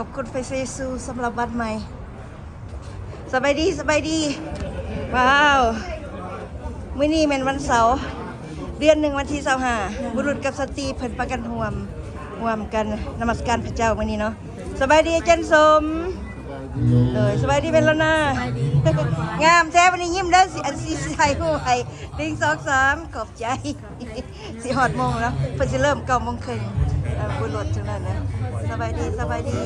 อบคุณไฟเซซูสำหรับวันใหม่สบายดีสบายดีว้าวมื้อนี้เป็นวันเสาร์เดือน1วันที่25บุรุษกับสตรีเพิ่นประกันห่วมกันนมัสการพระเจ้ามื้อนี้เนาะสบายดีอาจารย์สมเลยสบายดีเป็นแล้วนะงามแท้วันนี้ยิ้มเด้อสิอันสิใส่หูให้1 2 3ขอบใจสิฮอดโมงแล้วเพิ่นสิเริ่ม9:30นบุรุษจังนั้นนะสบายดีสบายดี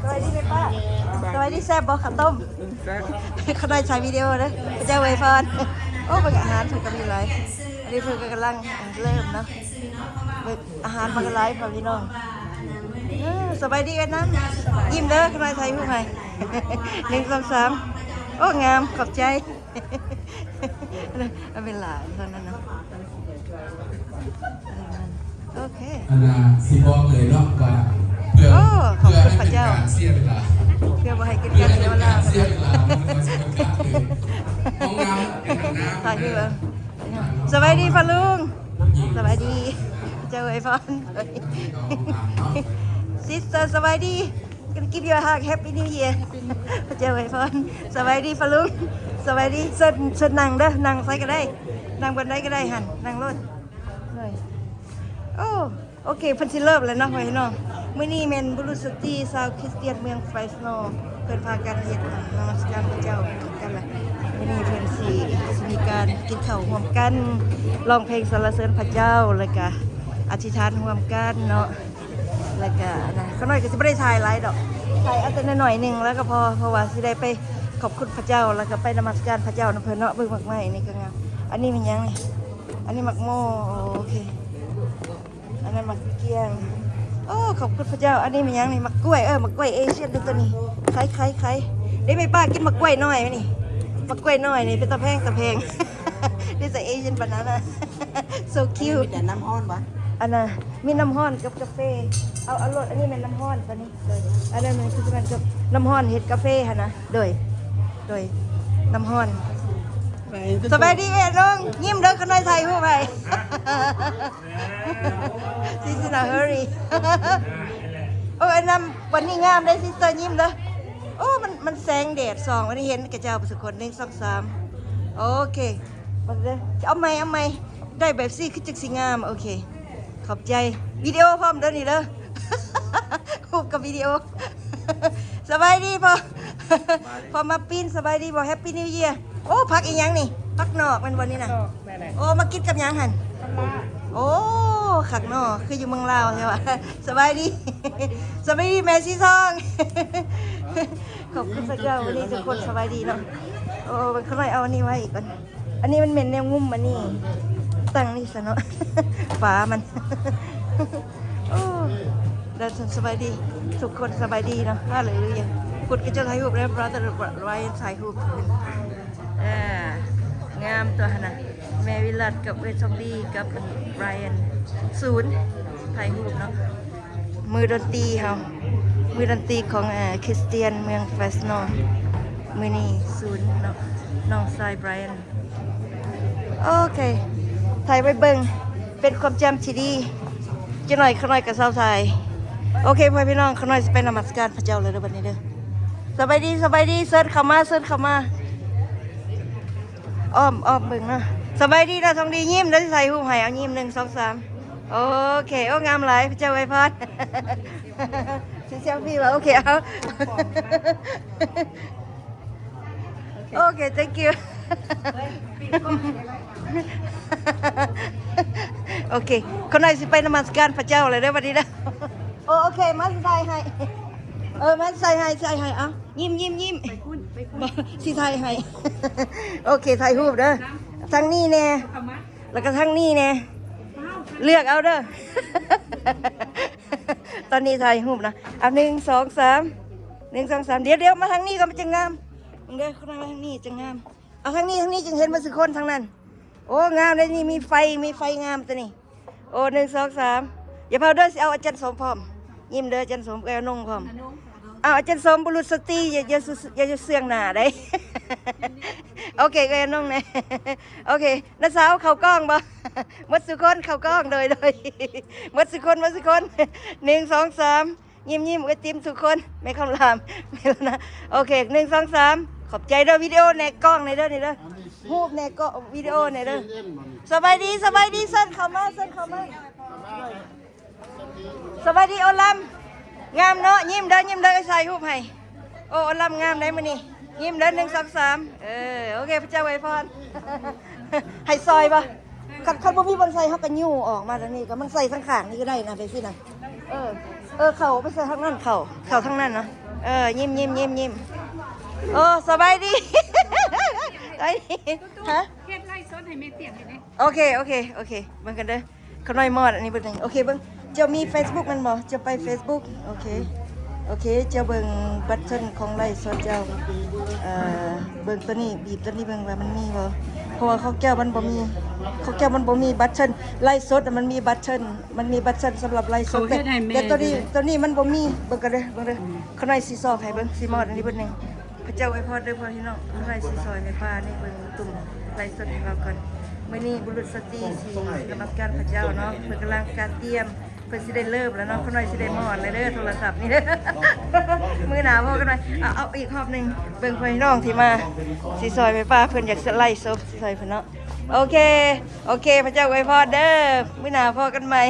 สบายดีเลยป้าสบายดีแซ่บบ่ข้าวต้มเขาได้ใช้วิดีโอนะพระเจ้าไวยพรโอ้เป็นอาหารถูกกันมีหลายอันนี้เพิ่นกำลังเริ่มเนาะอาหารมันก็หลายพอพี่น้องสบายดีกันนะยิ้มเด้อข้างในไทยผู้ใหม่1 2 3โอ้งามขอบใจมันเป็นหลานเท่านั้นเนาะโอเคอันน่ะสิบอกเลยเนาะว่าเพื่อให้เป็นการเสียเวลาเพื่อมาให้กิน เพื่อ กัน ให้ เดี๋ยว เป็น ลา การเสียเวลามันจะเป็นการห้องน้ำเป็นห้องน้ำ ตายที่ว่าสบายดีพ่อลุงสบายดีเจ้าไอ้พอนซิสเตอร์สบายดีกันกินอยู่ห่างแฮปปี้นิวเยียร์เจ้าไอ้พอนสบายดีพ่อลุงสบายดีเสิร์ฟนั่งเด้อนั่งใส่ก็ได้นั่งบนได้ก็ได้หันนั่งรถเลยโอเคพันธิเลิฟแล้วเนาะพี่น้องมื้อนี้แม่นบุรุษสตรีชาวคริสเตียนเมืองไฟสโนเพิ่นพากันเฮ็ดนมัสการพระเจ้ากันล่ะมื้อนี้เพิ่นสิมีการกินข้าวร่วมกันร้องเพลงสรรเสริญพระเจ้าแล้วก็อธิษฐานร่วมกันเนาะแล้วก็นะก็น้อยก็สิบ่ได้ถ่ายหลายดอกถ่ายเอาแต่น้อยๆนึงแล้วก็พอเพราะว่าสิได้ไปขอบคุณพระเจ้าแล้วก็ไปนมัสการพระเจ้านำเพิ่นเนาะเบิ่งมักไม้นี่ก็งามอันนี้มันหยังนี่อันนี้มักโมโอเคอันนั้นมักเกียงโอ้ขอบคุณพระเจ้าอันนี้มันยังนี่มักกล้วยมักกล้วยเอเชียนตัวนี้ไข่ได้ไหมป้ากินมักกล้วยน้อยไหมนี่มักกล้วยน้อยนี่เป็นตะแพงนี่จะเอเชียนบานาน่า so cute แต่น้ำห้อนปะอันน่ะมีน้ำห้อนกับกาแฟเอารสอันนี้เป็นน้ำห้อนตัวนี้เลยอันนั้นมันคือมันกับน้ำห้อนเห็ดกาแฟฮะนะโดยน้ำห้อนสบายดีน้องยิ้มเด้อคนน้อยไทยผู้ไปซิสนาเฮอรี่โอ้ไอ้น้ำวันนี้งามได้ซิสเตอร์ยิ้มเด้อโอ้มันแสงแดดส่องวันนี้เห็นกระเจ้าประสคน1 2 3โอเคมาเลยเอาไหมได้แบบซี่คือจักสิงามโอเคขอบใจวิดีโอพร้อมเด้อนี่เด้อคูบกับวิดีโอสบายดีพอมาปีนสบายดีบอกแฮปปี้นิวเยียร์โอ้พักอีกยังนี่พักนอกมันวันนี้นะโอ้มากินกับยังหันโอ้ขักนอกคืออยู่เมืองลาวใช่ปะสบายดีแม่ซีซองขอบคุณพระเจ้าวันนี้ทุกคนสบายดีเนาะโอ้มันเขาไม่เอาอันนี้ไว้อีกก่อนอันนี้มันเหม็นแนวงุ่มอันนี้ตั้งนี่ซะเนาะฝามันโอ้เดินสบายดีทุกคนสบายดีเนาะว่าเลยหรือยังกดกระเจ้าถ่ายรูปแล้วเราจะไว้ถ่ายรูปงามตัวนะแมวิลัดกับเวทซอมบี้กับไรอัน0ถ่ายรูปเนาะมือดนตรีเขามือดนตรีของคริสเตียนเมืองเฟสโนมือนี่0เนาะน้องชายไบรอันโอเคถ่ายไปเบิ่งเป็นความจำที่ดีจะหน่อยขน่อยกับสาวไทยโอเคพ่อพี่น้องขน่อยจะไปนมัสการพระเจ้าเลยเดี๋ยววันนี้เด้อสบายดีเสิร์ชเข้ามาอ้อมเบิ่งนะสบายดีนะทองดียิ้มแล้วใส่หูหายเอายิ้ม1 2 3โอเคโอ้งามหลายพระเจ้าไว้พรสิเซลฟี่ว่าโอเคเอาโอเค thank you โอเคคนไหนสิไปนมัสการพระเจ้าเลยเด้อวันนี้นะโอเคมาใส่ให้มาใส่ให้เอายิ้มสิใส่ให้โอเคถ่ายรูปเด้อทั้งนี้แน่แล้วก็ทั้งนี้แน่เลือกเอาเด้อตอนนี้ถ่ายรูปนะเอา1 2 3เดี๋ยวมาทางนี้ก็มันจะงามเด้อคนมาทางนี้จะงามเอาทางนี้จึงเห็นมาสิคนทางนั้นโอ้งามเลยนี่มีไฟงามตัวนี้โอ้1 2 3อย่าเผาเด้อสิเอาอาจารย์สมพร้อมยิ้มเด้ออาจารย์สมกับนงพร้อมเอาอาจารย์สมบุรุษสตรีอย่าเสื่องหน้าได้โอเคก็น้องเนี่ยโอเคน้าสาวเข้ากล้องบ่มัดสุคนเข้ากล้องโดยมัดสุคน1 2 3 ยิ้มไอติมทุกคนไม่คำรามไม่แล้วนะโอเค1 2 3ขอบใจเด้อวิดีโอในกล้องในเด้อนี่เด้อรูปในก็วิดีโอในเด้อสบายดีเส้นเข้ามาสบายดีโอลัมงามเนาะยิ้มเด้อใส่รูปให้โอลัมงามได้มื้อนี้ยิ้มเด้อ1 2 3โอเคพระเจ้าอวยพร ให้ซอยป่ะคันบ่มีบอนไซเฮาก็ยู่ออกมาแล้วนี่ก็มันใส่ทั้งข้างนี่ก็ได้นะไปสินะเข่าไปใส่ทางนั้นเข่าทางนั้นเนาะยิ้มโอ้สบายดี ไอ้ฮะ เฮ็ดไล่สดให้แม่เตียงให้แม่ โอเคเบิ่งกันเด้อขน้อยมอดอันนี้เบิ่งโอเคเบิ่งเจ้ามี Facebook มันบ่จะไป Facebook โอเคเจ้าเบิ่งบัตรเทิลของไลฟ์สดเจ้าเบิ่งตัวนี้บีบตัวนี้เบิ่งว่ามันมีบ่เพราะว่าเขาแก้วมันบ่มีบัตรเทิลไลฟ์สดมันมีบัตรเทิลสำหรับไลฟ์สดแต่ตัวนี้มันบ่มีเบิ่งกันเด้อขน้อยสิซอกให้เบิ่งสิมอดอันนี้เบิ่งนึงพระเจ้าอวยพรเด้อพ่อพี่น้องขน้อยสิซอยแม่ป้านี่เบิ่งตุ่มไลฟ์สดให้เราก่อนมื้อนี้บุรุษสตรีสินมัสการพระเจ้าเนาะเพิ่นกำลังการเตรียมเพิ่นสิได้เริ่มแล้วเนาะขน้อยสิได้มอดเลยเด้อโทรศัพท์นี่เด้อ มื้อหน้าพ่อกันหน่อยเอาอีกรอบนึงเบิ่งพ่อพี่น้องที่มาสิซอยแม่ป้าเพิ่นอยากไล่ซบสิซอยเพิ่นเนาะโอเคพระเจ้าอวยพรเด้อมื้อหน้าพ่อกันใหม่